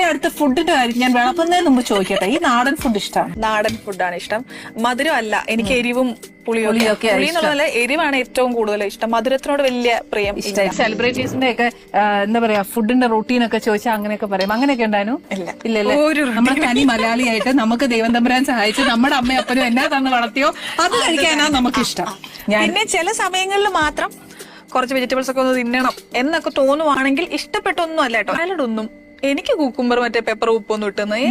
അടുത്ത ഫുഡിന്റെ കാര്യം ഞാൻ വിളമ്പുന്നതിന് മുമ്പ് ചോദിക്കട്ടെ, ഈ നാടൻ ഫുഡ് ഇഷ്ടമാണ്? നാടൻ ഫുഡാണ് ഇഷ്ടം, മധുരം അല്ല. എനിക്ക് എരിവും പുളിയൊക്കെ എന്നുള്ളതല്ല, എരിവാണ് ഏറ്റവും കൂടുതൽ ഇഷ്ടം. മധുരത്തിനോട് വലിയ പ്രിയം ഇഷ്ടം. സെലിബ്രിറ്റീസിന്റെ ഒക്കെ എന്താ പറയാ ഫുഡിന്റെ റൂട്ടീൻ ഒക്കെ ചോദിച്ചാൽ അങ്ങനെയൊക്കെ പറയും. അങ്ങനെയൊക്കെ ഉണ്ടായിരുന്നു? ഇല്ലല്ലേ? നമ്മൾ തനി മലയാളിയായിട്ട് നമുക്ക് ദൈവം തമ്പുരാൻ സഹായിച്ച് നമ്മുടെ അമ്മയും അപ്പനും എന്നാ തന്ന് വളർത്തിയോ അത് കഴിക്കാനാണ് നമുക്ക് ഇഷ്ടം. പിന്നെ ചില സമയങ്ങളിൽ മാത്രം കുറച്ച് വെജിറ്റബിൾസ് ഒക്കെ ഒന്ന് തിന്നണം എന്നൊക്കെ തോന്നുവാണെങ്കിൽ ഇഷ്ടപ്പെട്ടൊന്നും അല്ല കേട്ടോ. സാലഡ് ഒന്നും എനിക്ക് കുക്കുംബർ മറ്റേ പെപ്പർ ഉപ്പൊന്നും ഇട്ടുന്നത്